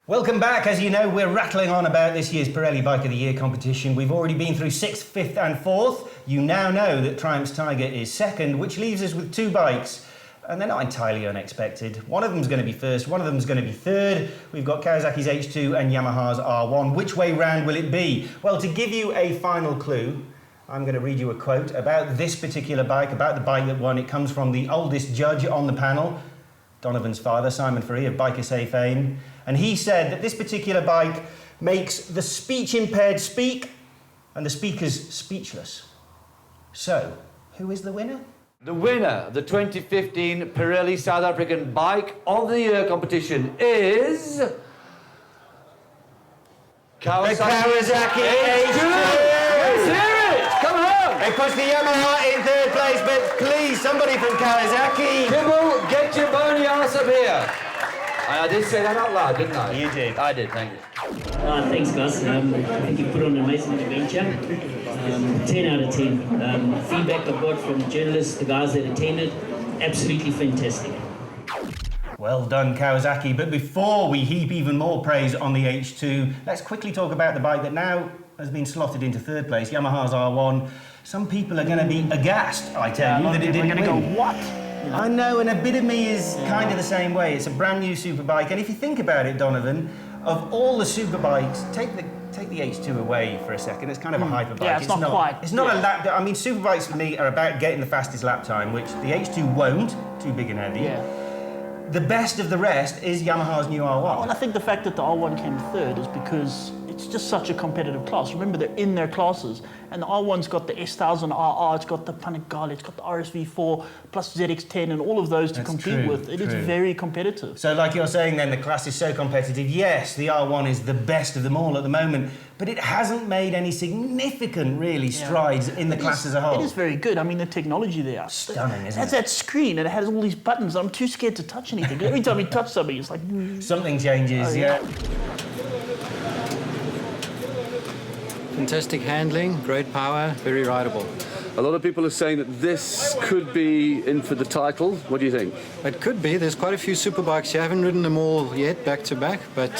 Welcome back. As you know, we're rattling on about this year's Pirelli Bike of the Year competition. We've already been through 6th, 5th and 4th. You now know that Triumph's Tiger is 2nd, which leaves us with 2 bikes. And they're not entirely unexpected. One of them's going to be 1st, one of them's going to be 3rd. We've got Kawasaki's H2 and Yamaha's R1. Which way round will it be? Well, to give you a final clue, I'm going to read you a quote about this particular bike, about the bike that won. It comes from the oldest judge on the panel, Donovan's father, Simon Free of Biker Say fame. And he said that this particular bike makes the speech-impaired speak and the speakers speechless. So, who is the winner? The winner of the 2015 Pirelli South African Bike of the Year competition is... Kawasaki H2! Let's hear it! Come on! They pushed the Yamaha in 3rd place, but please, somebody from Kawasaki. Kibble, get your bony ass up here. I did say that out loud, didn't I? You did. I did, thank you. Thanks, guys. I think you put on an amazing adventure. 10 out of 10. Feedback I got from journalists, the guys that attended, absolutely fantastic. Well done, Kawasaki. But before we heap even more praise on the H2, let's quickly talk about the bike that now has been slotted into 3rd place, Yamaha's R1. Some people are going to be aghast, I tell you, that it didn't win. They're going to go, what? I know, and a bit of me is kind of the same way. It's a brand new superbike, and if you think about it, Donovan, of all the superbikes, take the H2 away for a second. It's kind of a hyperbike. Yeah, it's not quite. It's not a lap. I mean, superbikes for me are about getting the fastest lap time, which the H2 won't. Too big and heavy. Yeah. The best of the rest is Yamaha's new R1. Well, I think the fact that the R1 came 3rd is because it's just such a competitive class. Remember, they're in their classes, and the R1's got the S1000RR, it's got the Panigale, it's got the RSV4, plus ZX10, and all of those to compete with. It is very competitive. So, like you're saying then, the class is so competitive. Yes, the R1 is the best of them all at the moment, but it hasn't made any significant, really, strides in the class as a whole. It is very good. I mean, the technology there. Stunning, isn't it? It has that screen, and it has all these buttons. I'm too scared to touch anything. Every time you touch something, it's like... Something changes, yeah. Fantastic handling, great power, very rideable. A lot of people are saying that this could be in for the title. What do you think? It could be. There's quite a few superbikes. You haven't ridden them all yet, back to back, but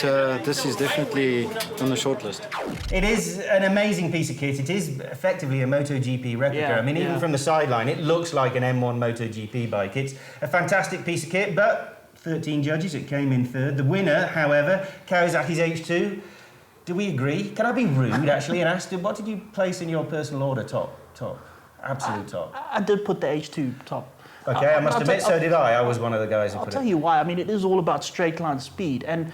this is definitely on the short list. It is an amazing piece of kit. It is effectively a MotoGP replica. Yeah, I mean, even from the sideline, it looks like an M1 MotoGP bike. It's a fantastic piece of kit, but 13 judges, it came in 3rd. The winner, however, Kawasaki's H2. Do we agree? Can I be rude, actually, and ask, what did you place in your personal order top? Absolute top. I did put the H2 top. Okay, I must admit, so did I. I was one of the guys who I'll put tell it. you why. I mean, it is all about straight line speed. And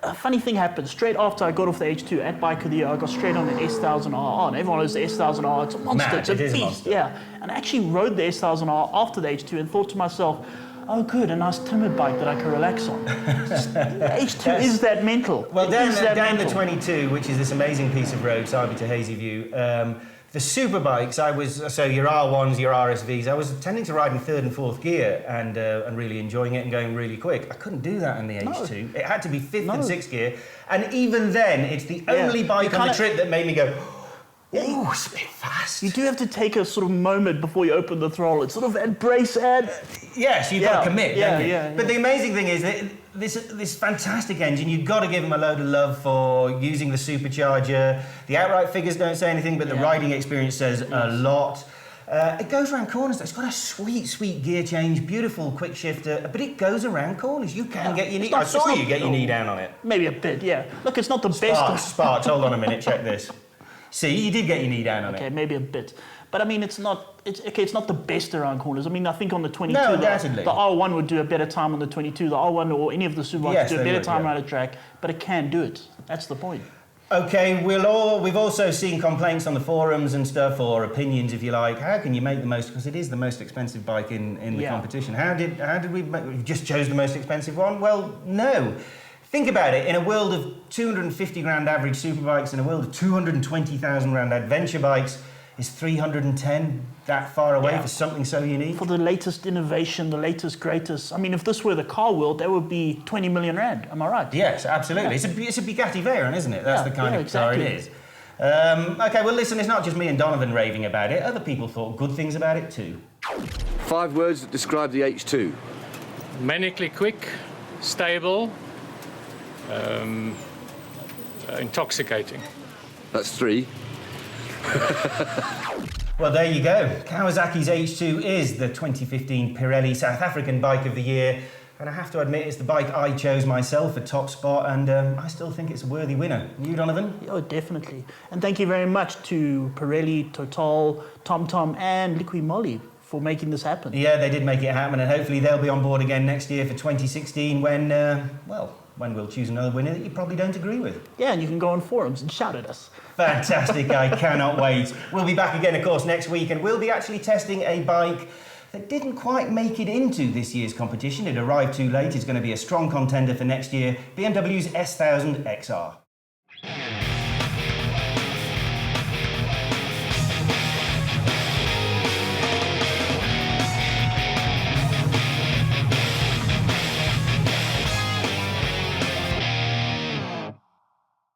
a funny thing happened. Straight after I got off the H2 at Bike of the Year, I got straight on the S1000RR. And everyone knows the S1000RR. It's a monster. Mad, it's a it is a beast. monster. Yeah. And I actually rode the S1000RR after the H2 and thought to myself, oh, good, a nice timid bike that I can relax on. H2 is that mental. Well, down the 22, which is this amazing piece of road, Sabi to Hazy View, the super bikes, so your R1s, your RSVs, I was tending to ride in 3rd and 4th gear and really enjoying it and going really quick. I couldn't do that in the H2. It had to be 5th and 6th gear. And even then, it's the only bike on the trip that made me go, oh, it's a bit fast. You do have to take a sort of moment before you open the throttle. It's sort of embrace and... Yes, you've got to commit, don't you? Yeah. But the amazing thing is that this fantastic engine, you've got to give them a load of love for using the supercharger. The outright figures don't say anything, but the riding experience says a lot. It goes around corners. It's got a sweet gear change, beautiful quick shifter, but it goes around corners. You can get your knee... I saw you get your knee down on it. Maybe a bit, yeah. Look, it's not the best... Sparks, hold on a minute, check this. See, you did get your knee down on it. Okay, maybe a bit. But I mean, it's not the best around corners. I mean, I think on the 22, No, the undoubtedly. R1 would do a better time on the 22. The R1 or any of the superbikes Yes, do a they better would, time yeah. around a track, but it can do it. That's the point. Okay, we've also seen complaints on the forums and stuff, or opinions, if you like. How can you make the most? Because it is the most expensive bike in the competition. How did we just chose the most expensive one? Well, no. Think about it. In a world of 250 grand average superbikes, in a world of 220,000 grand adventure bikes, is 310 that far away for something so unique? For the latest innovation, the latest, greatest. I mean, if this were the car world, that would be 20 million rand. Am I right? Yes, absolutely. Yeah. It's a Bugatti Veyron, isn't it? That's the kind of car exactly. it is. Okay, well, listen, it's not just me and Donovan raving about it. Other people thought good things about it too. 5 words that describe the H2. Manically quick, stable, intoxicating. That's 3. Well, there you go. Kawasaki's H2 is the 2015 Pirelli South African Bike of the Year. And I have to admit, it's the bike I chose myself for top spot, and I still think it's a worthy winner. You, Donovan? Oh, definitely. And thank you very much to Pirelli, Total, TomTom, and Liqui Moly for making this happen. Yeah, they did make it happen, and hopefully they'll be on board again next year for 2016 when we'll choose another winner that you probably don't agree with. Yeah, and you can go on forums and shout at us. Fantastic, I cannot wait. We'll be back again, of course, next week, and we'll be actually testing a bike that didn't quite make it into this year's competition. It arrived too late. It's going to be a strong contender for next year, BMW's S1000 XR.